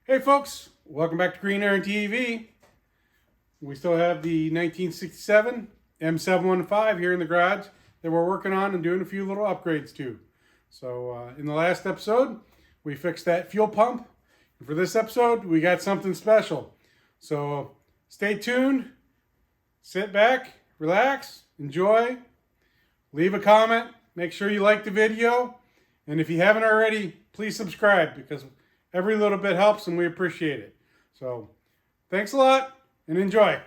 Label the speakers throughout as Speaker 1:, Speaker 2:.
Speaker 1: Hey folks, welcome back to Green Iron TV. We still have the 1967 M715 here in the garage that we're working on and doing a few little upgrades to. So in the last episode, we fixed that fuel pump. And for this episode, we got something special. So stay tuned, sit back, relax, enjoy, leave a comment, make sure you like the video. And if you haven't already, please subscribe because every little bit helps and we appreciate it. So thanks a lot and enjoy.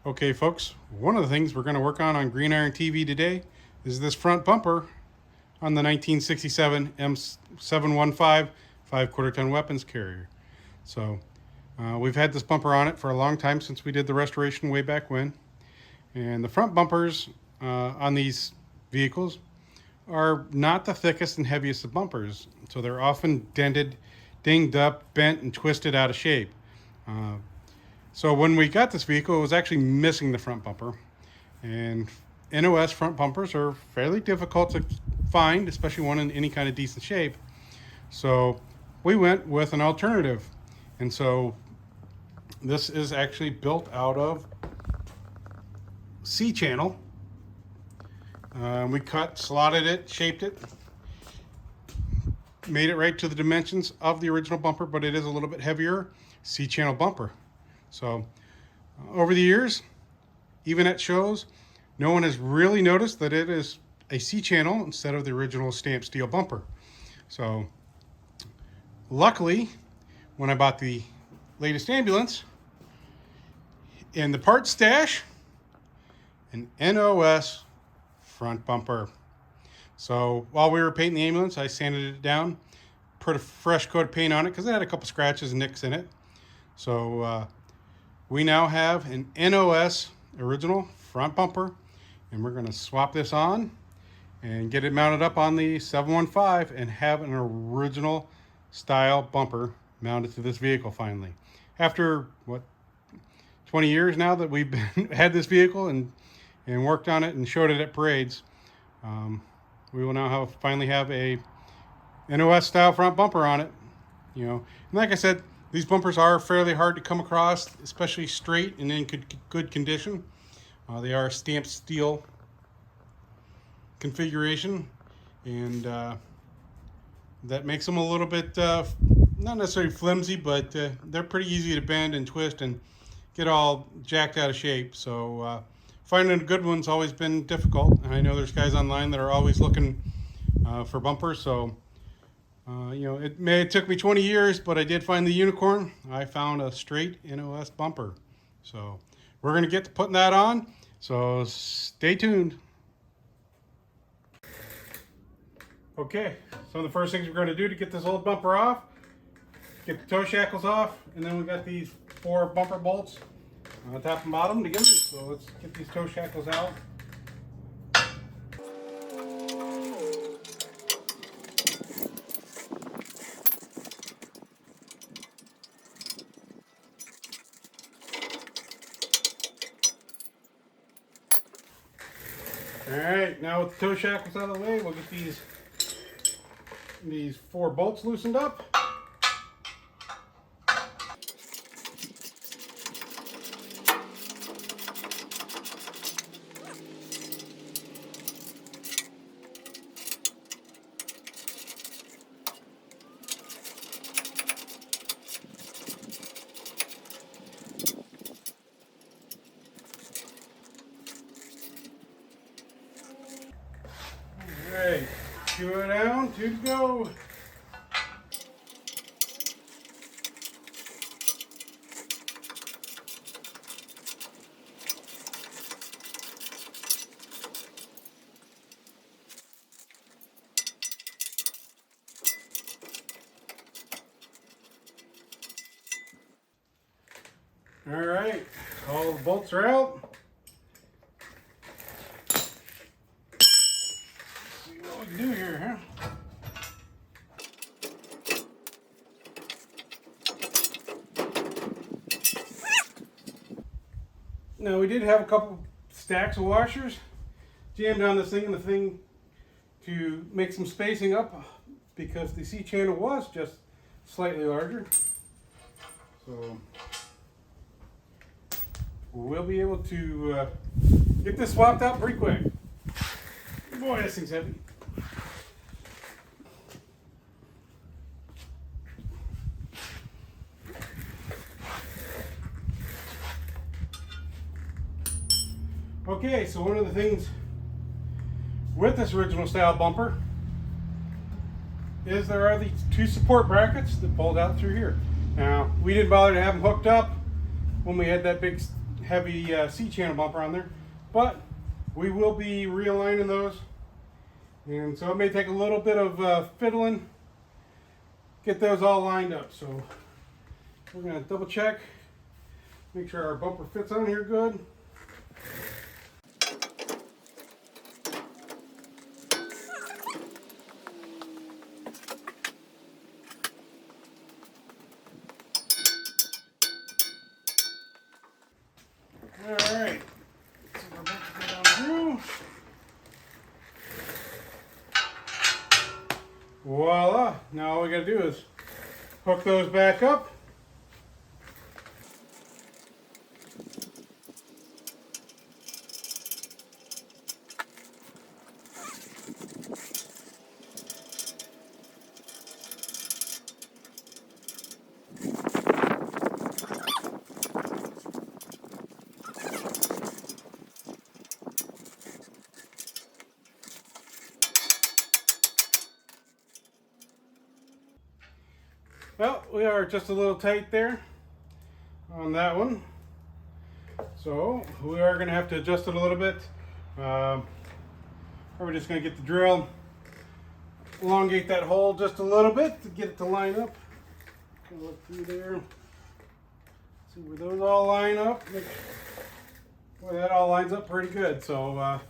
Speaker 1: Okay folks, one of the things we're going to work on Green Iron TV today is this front bumper on the 1967 M715 5/4 ton weapons carrier. So we've had this bumper on it for a long time since we did the restoration way back when. And the front bumpers on these vehicles are not the thickest and heaviest of bumpers. So they're often dented, dinged up, bent, and twisted out of shape. So when we got this vehicle, it was actually missing the front bumper. And NOS front bumpers are fairly difficult to find, especially one in any kind of decent shape. So we went with an alternative. And so this is actually built out of C-channel. We cut, slotted it, shaped it, made it right to the dimensions of the original bumper, but it is a little bit heavier C-channel bumper. So over the years, even at shows, no one has really noticed that it is a C-channel instead of the original stamped steel bumper. So luckily, when I bought the latest ambulance, in the parts stash, an NOS front bumper. So while we were painting the ambulance, I sanded it down, put a fresh coat of paint on it because it had a couple scratches and nicks in it. So we now have an NOS original front bumper, and we're going to swap this on and get it mounted up on the 715 and have an original style bumper mounted to this vehicle finally. After, 20 years now that we've had this vehicle and worked on it and showed it at parades, we will now finally have a NOS style front bumper on it. And like I said, these bumpers are fairly hard to come across, especially straight and in good condition. They are stamped steel configuration, and that makes them a little bit, not necessarily flimsy, but they're pretty easy to bend and twist and get all jacked out of shape. So finding a good one's always been difficult. And I know there's guys online that are always looking for bumpers. So it took me 20 years, but I did find the unicorn. I found a straight NOS bumper. So we're going to get to putting that on. So stay tuned. Okay, so the first things we're going to do to get this old bumper off, get the toe shackles off, and then we got these 4 bumper bolts on top and bottom together. So let's get these toe shackles out. Alright, now with the toe shackles out of the way, we'll get these 4 bolts loosened up. Alright, 2 down, 2 to go. Alright, all the bolts are out. Let's see what we can do here, huh? Now we did have a couple stacks of washers jammed on this thing, and the thing to make some spacing up because the C channel was just slightly larger. So we'll be able to get this swapped out pretty quick. Boy, this thing's heavy. Okay, so one of the things with this original style bumper is there are these two support brackets that pulled out through here. Now, we didn't bother to have them hooked up when we had that big heavy C-channel bumper on there, but we will be realigning those, and so it may take a little bit of fiddling, get those all lined up. So we're going to double check, make sure our bumper fits on here good. Alright, so we're about to go down through. Voila! Now all we gotta do is hook those back up. Well, we are just a little tight there on that one, so we are going to have to adjust it a little bit. We're just going to get the drill, elongate that hole just a little bit to get it to line up. Look through there, see where those all line up. Boy, that all lines up pretty good. So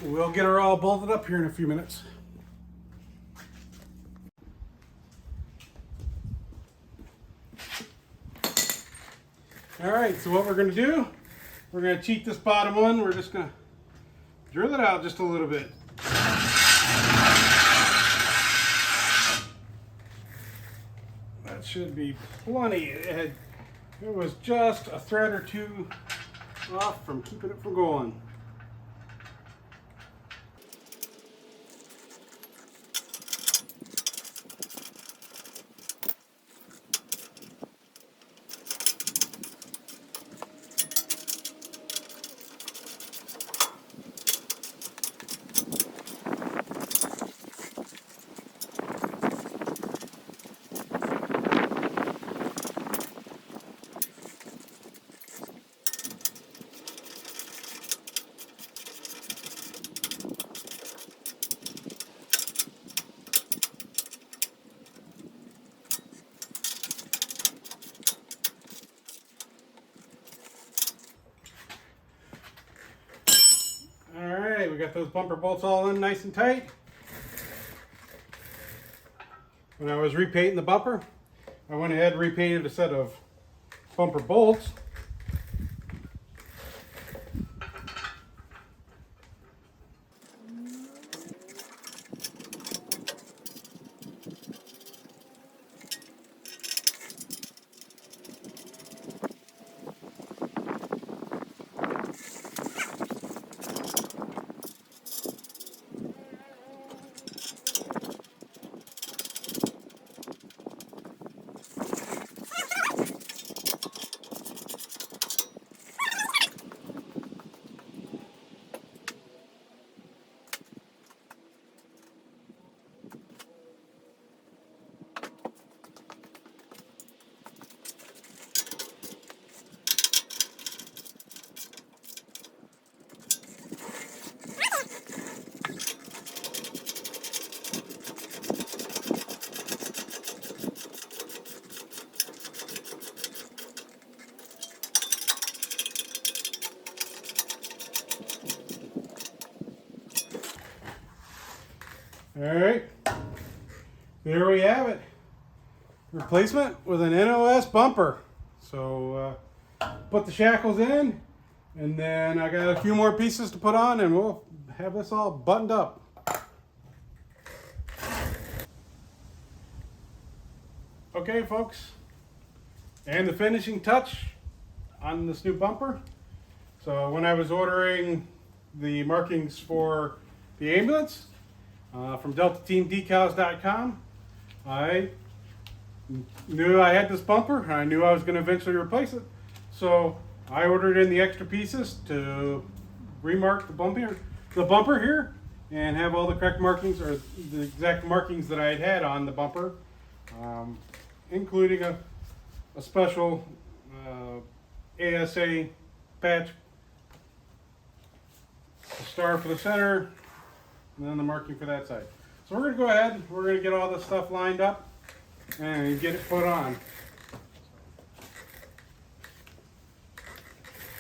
Speaker 1: we'll get her all bolted up here in a few minutes. Alright, so what we're going to do, we're going to cheat this bottom one. We're just going to drill it out just a little bit. That should be plenty. It was just a thread or two off from keeping it from going. Alright, we got those bumper bolts all in nice and tight. When I was repainting the bumper, I went ahead and repainted a set of bumper bolts. Alright, there we have it. Replacement with an NOS bumper. So put the shackles in, And then I got a few more pieces to put on and we'll have this all buttoned up. Okay, folks, and the finishing touch on this new bumper. So when I was ordering the markings for the ambulance from DeltaTeamDecals.com, I knew I had this bumper. I knew I was going to eventually replace it. So I ordered in the extra pieces to remark the bumper here and have all the correct markings, or the exact markings that I had on the bumper, including a special ASA patch, a star for the center, and then the marking for that side. So we're going to go ahead, we're going to get all this stuff lined up and get it put on.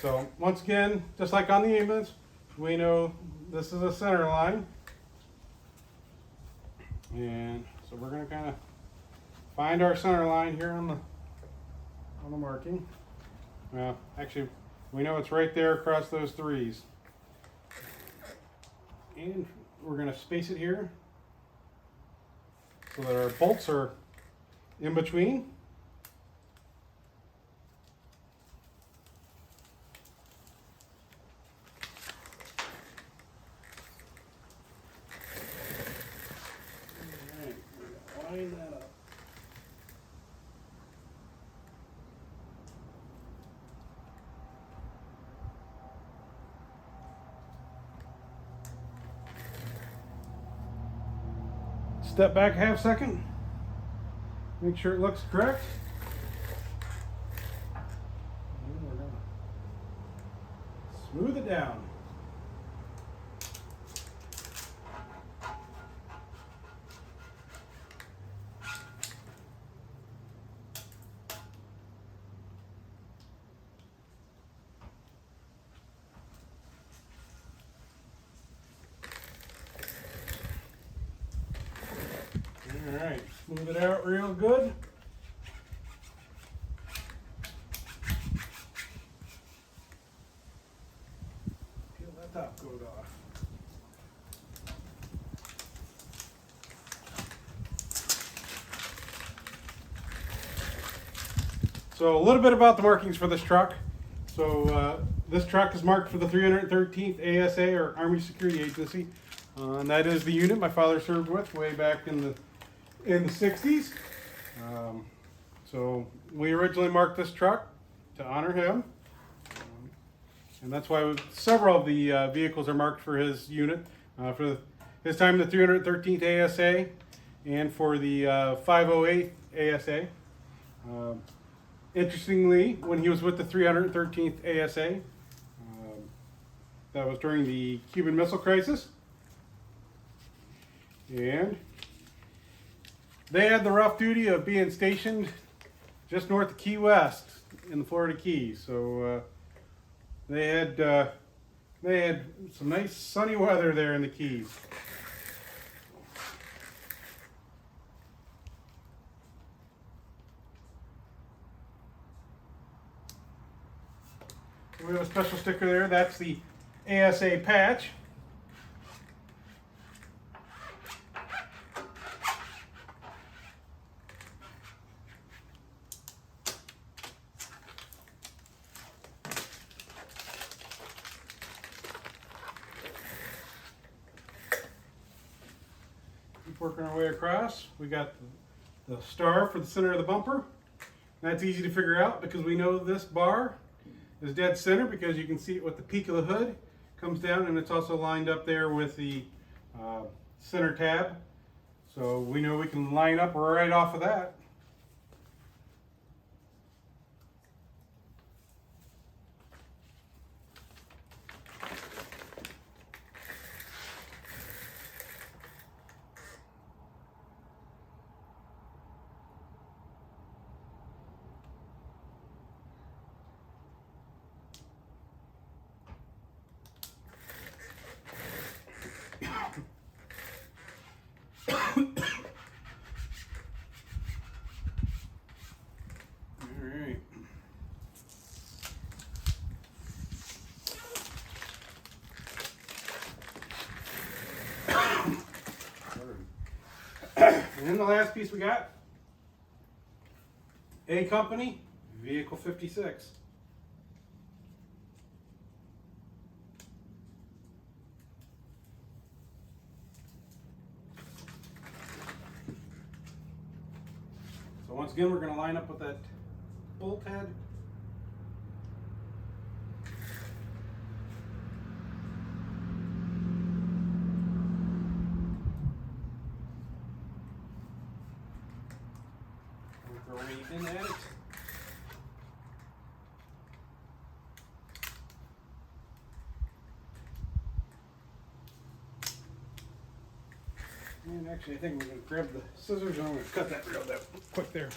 Speaker 1: So once again, just like on the ambulance, we know this is a center line. And so we're going to kind of find our center line here on the marking. Well, actually, we know it's right there across those threes. And we're going to space it here so that our bolts are in between. All right, we're going to line that up. Step back a half second, make sure it looks correct. And we're going to smooth it down. All right, smooth it out real good. Peel that top coat off. So a little bit about the markings for this truck. So this truck is marked for the 313th ASA, or Army Security Agency. And that is the unit my father served with way back in the 60s. So we originally marked this truck to honor him. And that's why several of the vehicles are marked for his unit. For his time in the 313th ASA and for the 508th ASA. Interestingly, when he was with the 313th ASA, that was during the Cuban Missile Crisis. And they had the rough duty of being stationed just north of Key West in the Florida Keys. So they had some nice sunny weather there in the Keys. We have a special sticker there. That's the ASA patch. Keep working our way across. We got the star for the center of the bumper. That's easy to figure out because we know this bar is dead center because you can see it with the peak of the hood comes down, and it's also lined up there with the center tab. So we know we can line up right off of that. And then the last piece we got, A Company, Vehicle 56. So once again, we're going to line up with that bolt head. Work our way in at it. And actually, I think we're going to grab the scissors and I'm going to cut that real quick there.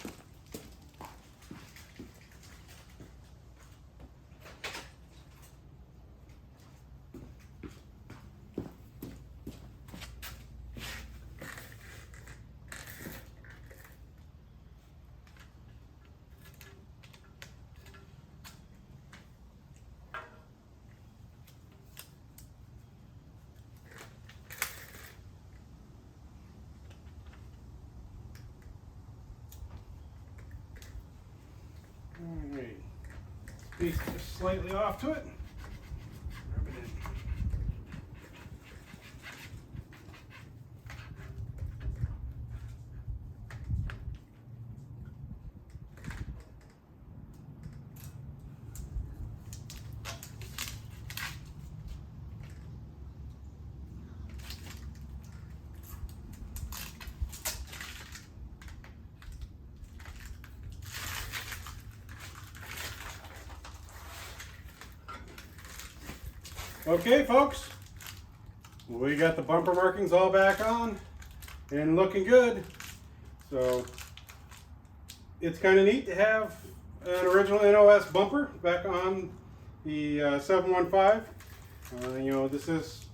Speaker 1: Alright, piece just slightly off to it. Rub it in. Okay, folks, we got the bumper markings all back on and looking good. So it's kind of neat to have an original NOS bumper back on the 715. You know, this is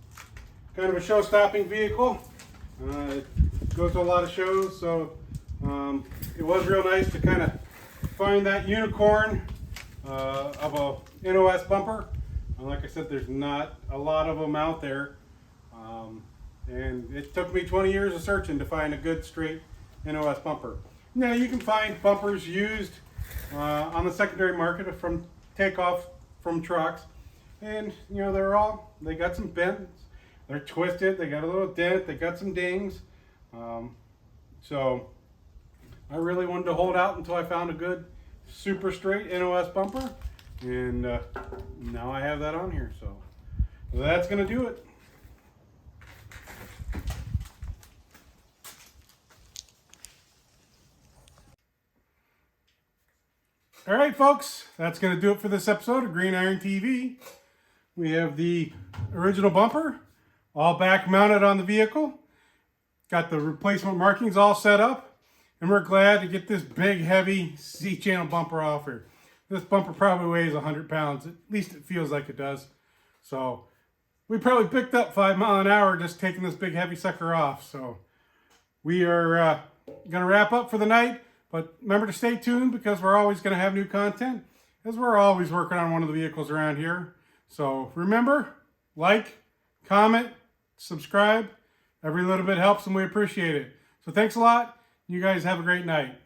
Speaker 1: kind of a show-stopping vehicle. It goes to a lot of shows, so it was real nice to kind of find that unicorn of a NOS bumper. Like I said, there's not a lot of them out there, and it took me 20 years of searching to find a good straight NOS bumper. Now you can find bumpers used on the secondary market from takeoff from trucks, and you know they got some bends, they're twisted, they got a little dent, they got some dings. So I really wanted to hold out until I found a good super straight NOS bumper. And now I have that on here, so that's going to do it. All right, folks, that's going to do it for this episode of Green Iron TV. We have the original bumper all back mounted on the vehicle. Got the replacement markings all set up, and we're glad to get this big, heavy C-channel bumper off here. This bumper probably weighs 100 pounds. At least it feels like it does. So we probably picked up 5 miles an hour just taking this big heavy sucker off. So we are going to wrap up for the night. But remember to stay tuned because we're always going to have new content as we're always working on one of the vehicles around here. So remember, like, comment, subscribe. Every little bit helps and we appreciate it. So thanks a lot. You guys have a great night.